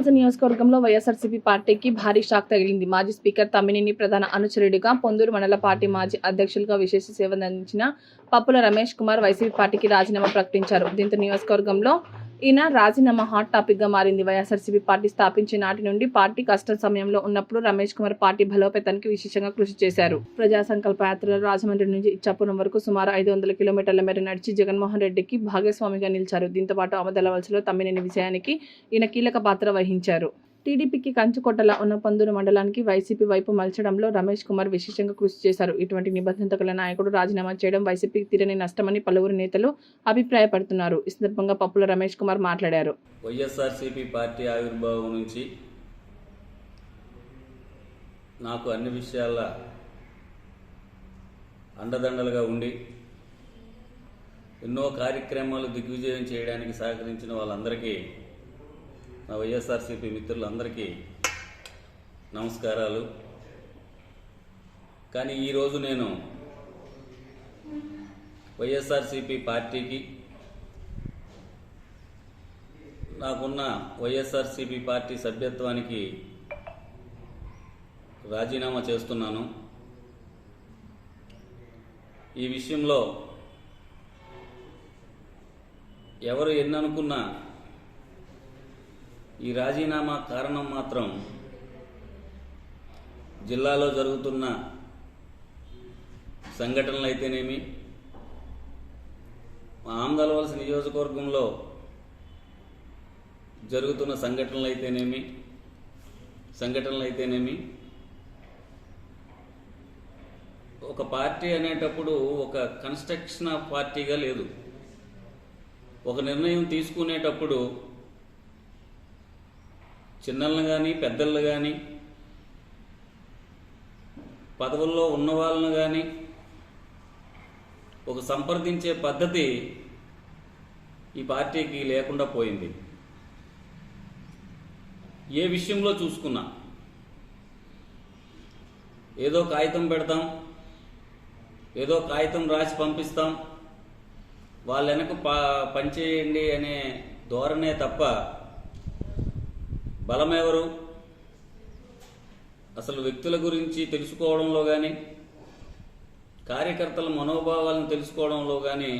పలాస నియోజకవర్గంలో వైఎస్ఆర్సీపీ పార్టీకి భారీ షాక్ తగిలింది. మాజీ స్పీకర్ తమ్మినేని ప్రధాన అనుచరుడిగా, పొందూరు మండల పార్టీ మాజీ అధ్యక్షులుగా విశేష సేవలందించిన పప్పుల రమేష్ కుమార్ వైసీపీ పార్టీకి రాజీనామా ప్రకటించారు. దీంతో నియోజకవర్గంలో ఈయన రాజీనామా హాట్ టాపిక్ గా మారింది. వైఎస్ఆర్సీపీ పార్టీ స్థాపించిన నాటి నుండి పార్టీ కష్ట సమయంలో ఉన్నప్పుడు రమేష్ కుమార్ పార్టీ బలోపేతానికి విశేషంగా కృషి చేశారు. ప్రజా సంకల్ప యాత్రలో రాజమండ్రి నుంచి ఇచ్చాపురం వరకు సుమారు 500 కిలోమీటర్ల మేర నడిచి జగన్మోహన్ రెడ్డికి భాగస్వామిగా నిలిచారు. దీంతో పాటు ఆమదలవలసలో తమ్మినేని విజయానికి ఈయన కీలక పాత్ర వహించారు. టీడీపీకి కంచుకొట్టలా ఉన్న పొందూరు మండలానికి వైసీపీ వైపు మలచడంలో రమేష్ కుమార్ విశేషంగా కృషి చేశారు. ఇటువంటి నిబద్ధత గల నాయకుడు రాజీనామా చేయడం వైసీపీకి తీరని నష్టమని పలువురు నేతలు అభిప్రాయపడుతున్నారు. ఈ సందర్భంగా పప్పుల రమేష్ కుమార్ మాట్లాడారు. వైఎస్ఆర్సీపీ పార్టీ ఆవిర్భావం నుంచి నాకు అన్ని విషయాల అండదండలుగా ఉండి ఎన్నో కార్యక్రమాలు దిగ్విజయం చేయడానికి సహకరించిన వాళ్ళందరికీ, నా వైఎస్ఆర్సీపీ మిత్రులందరికీ నమస్కారాలు. కానీ ఈరోజు నేను వైఎస్ఆర్సీపీ పార్టీకి, నాకున్న వైఎస్ఆర్సీపీ పార్టీ సభ్యత్వానికి రాజీనామా చేస్తున్నాను. ఈ విషయంలో ఎవరు ఎన్ననుకున్నా ఈ రాజీనామా కారణం మాత్రం జిల్లాలో జరుగుతున్న సంఘటనలు అయితేనేమి, ఆమదలవలస నియోజకవర్గంలో జరుగుతున్న సంఘటనలు అయితేనేమి ఒక పార్టీ అనేటప్పుడు ఒక కన్స్ట్రక్షన్ ఆఫ్ పార్టీగా లేదు. ఒక నిర్ణయం తీసుకునేటప్పుడు చిన్నలను కానీ పెద్దలను కానీ పదవుల్లో ఉన్న వాళ్ళను కానీ ఒక సంప్రదించే పద్ధతి ఈ పార్టీకి లేకుండా పోయింది. ఏ విషయంలో చూసుకున్నా ఏదో కాగితం పెడతాం, ఏదో కాగితం రాసి పంపిస్తాం, వాళ్ళ వెనక పనిచేయండి అనే ధోరణే తప్ప బలమెవరు, అసలు వ్యక్తుల గురించి తెలుసుకోవడంలో కానీ, కార్యకర్తల మనోభావాలను తెలుసుకోవడంలో కానీ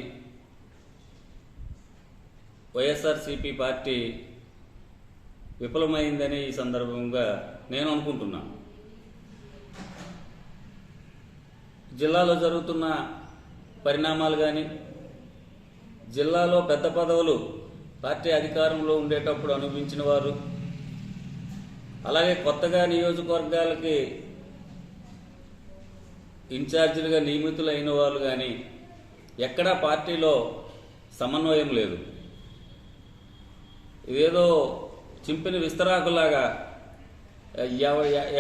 వైఎస్ఆర్సీపీ పార్టీ విఫలమైందని ఈ సందర్భంగా నేను అనుకుంటున్నాను. జిల్లాలో జరుగుతున్న పరిణామాలు కానీ, జిల్లాలో పెద్ద పదవులు పార్టీ అధికారంలో ఉండేటప్పుడు అనుభవించిన వారు, అలాగే కొత్తగా నియోజకవర్గాలకి ఇన్ఛార్జీలుగా నియమితులైన వాళ్ళు కానీ ఎక్కడా పార్టీలో సమన్వయం లేదు. ఇదేదో చింపిన విస్తరాకులాగా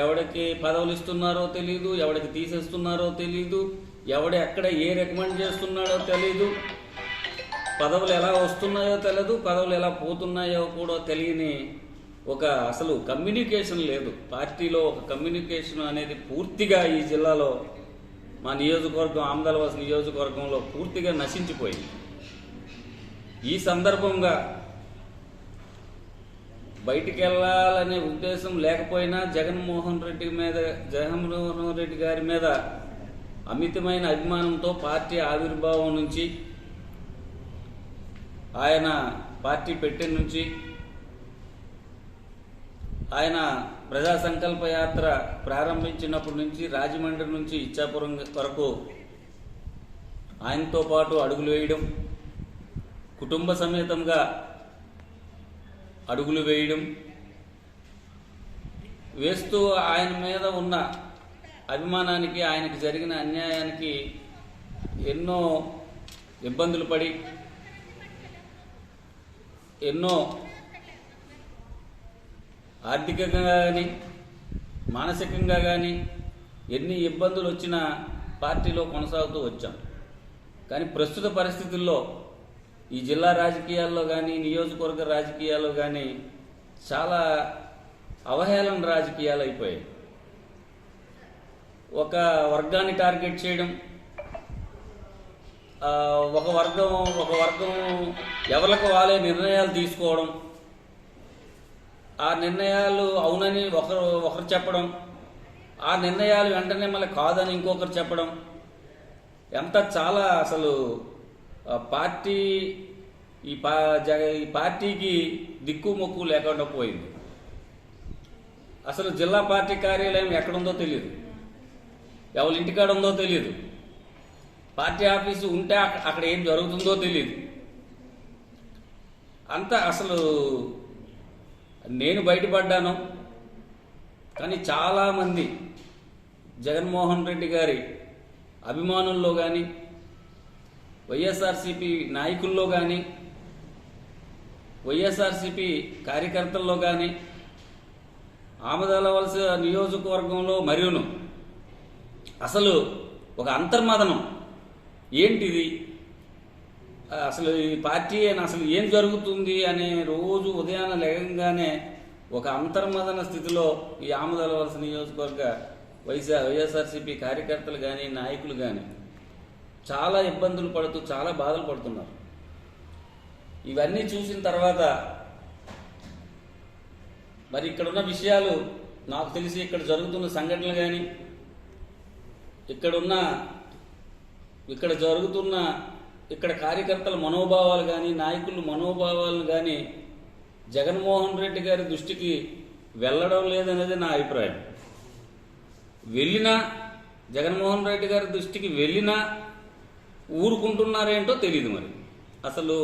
ఎవడికి పదవులు ఇస్తున్నారో తెలీదు, ఎవడికి తీసేస్తున్నారో తెలీదు, ఎవడు ఎక్కడ ఏ రికమెండ్ చేస్తున్నాడో తెలీదు, పదవులు ఎలా వస్తున్నాయో తెలియదు, పదవులు ఎలా పోతున్నాయో కూడా తెలియని ఒక అసలు కమ్యూనికేషన్ లేదు. పార్టీలో ఒక కమ్యూనికేషన్ అనేది పూర్తిగా ఈ జిల్లాలో, మా నియోజకవర్గం ఆమదలవలస నియోజకవర్గంలో పూర్తిగా నశించిపోయింది. ఈ సందర్భంగా బయటికి వెళ్ళాలనే ఉద్దేశం లేకపోయినా జగన్మోహన్ రెడ్డి గారి మీద అమితమైన అభిమానంతో పార్టీ ఆవిర్భావం నుంచి, ఆయన పార్టీ పెట్టిన నుంచి, ఆయన ప్రజా సంకల్ప యాత్ర ప్రారంభించినప్పటి నుంచి రాజమండ్రి నుంచి ఇచ్చాపురం వరకు ఆయనతో పాటు అడుగులు వేయడం, కుటుంబ సమేతంగా అడుగులు వేయడం, వేస్తూ ఆయన మీద ఉన్న అభిమానానికి, ఆయనకి జరిగిన అన్యాయానికి ఎన్నో ఇబ్బందులు పడి, ఎన్నో ఆర్థికంగా కానీ మానసికంగా కానీ ఎన్ని ఇబ్బందులు వచ్చినా పార్టీలో కొనసాగుతూ వచ్చాం. కానీ ప్రస్తుత పరిస్థితుల్లో ఈ జిల్లా రాజకీయాల్లో కానీ, నియోజకవర్గ రాజకీయాల్లో కానీ చాలా అవహేళన రాజకీయాలు అయిపోయాయి. ఒక వర్గాన్ని టార్గెట్ చేయడం, ఒక వర్గం ఎవరికి వాళ్ళే నిర్ణయాలు తీసుకోవడం, ఆ నిర్ణయాలు అవునని ఒకరు చెప్పడం, ఆ నిర్ణయాలు వెంటనే మళ్ళీ కాదని ఇంకొకరు చెప్పడం, చాలా అసలు పార్టీ ఈ పార్టీకి దిక్కు మొక్కు లేకుండా పోయింది. అసలు జిల్లా పార్టీ కార్యాలయం ఎక్కడుందో తెలియదు, ఎవరి ఇంటికాడ ఉందో తెలియదు, పార్టీ ఆఫీసు ఉంటే అక్కడ ఏం జరుగుతుందో తెలియదు. అసలు నేను బయటపడ్డాను, కానీ చాలామంది జగన్మోహన్ రెడ్డి గారి అభిమానుల్లో కానీ, వైఎస్ఆర్సీపీ నాయకుల్లో కానీ, వైఎస్ఆర్సీపీ కార్యకర్తల్లో కానీ, ఆమదాలవలస నియోజకవర్గంలో మరియును అసలు ఒక అంతర్మదనం ఏంటిది, అసలు ఈ పార్టీ అసలు ఏం జరుగుతుంది అనే రోజు ఉదయాన లేగంగానే ఒక అంతర్మదన స్థితిలో ఈ ఆమదాలవలస నియోజకవర్గ వైఎస్ఆర్సీపీ కార్యకర్తలు కానీ నాయకులు కానీ చాలా ఇబ్బందులు పడుతూ చాలా బాధలు పడుతున్నారు. ఇవన్నీ చూసిన తర్వాత మరి ఇక్కడున్న విషయాలు నాకు తెలిసి ఇక్కడ జరుగుతున్న సంఘటనలు కానీ, ఇక్కడ కార్యకర్తల మనోభావాలు కానీ, నాయకుల మనోభావాలను కానీ జగన్మోహన్ రెడ్డి గారి దృష్టికి వెళ్ళడం లేదనేది నా అభిప్రాయం. వెళ్ళినా జగన్మోహన్ రెడ్డి గారి దృష్టికి వెళ్ళినా ఊరుకుంటున్నారేంటో తెలియదు. మరి అసలు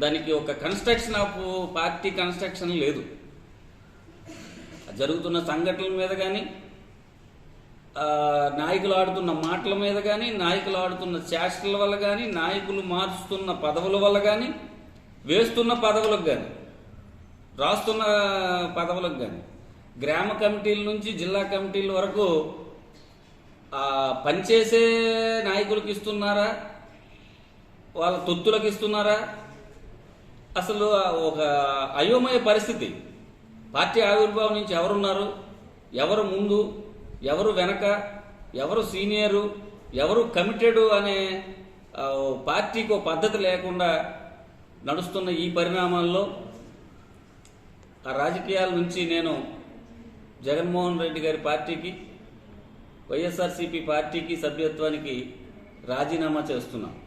దానికి ఒక కన్స్ట్రక్షన్ ఆఫ్ పార్టీ కన్స్ట్రక్షన్ లేదు. జరుగుతున్న సంఘటనల మీద కానీ, నాయకులు ఆడుతున్న మాటల మీద కానీ, నాయకులు ఆడుతున్న చేష్టల వల్ల కానీ, నాయకులు మార్చుతున్న పదవుల వల్ల కానీ, వేస్తున్న పదవులకు కానీ, రాస్తున్న పదవులకు కానీ, గ్రామ కమిటీల నుంచి జిల్లా కమిటీల వరకు పనిచేసే నాయకులకు ఇస్తున్నారా, వాళ్ళ తొత్తులకు ఇస్తున్నారా? అసలు ఒక అయోమయ పరిస్థితి. పార్టీ ఆవిర్భావం నుంచి ఎవరున్నారు, ఎవరు ముందు, ఎవరు వెనక, ఎవరు సీనియరు, ఎవరు కమిటెడ్ అనే పార్టీకి ఒక పద్ధతి లేకుండా నడుస్తున్న ఈ పరిణామాల్లో ఆ రాజకీయాల నుంచి నేను జగన్మోహన్ రెడ్డి గారి పార్టీకి, వైఎస్ఆర్సీపీ పార్టీకి సభ్యత్వానికి రాజీనామా చేస్తున్నాను.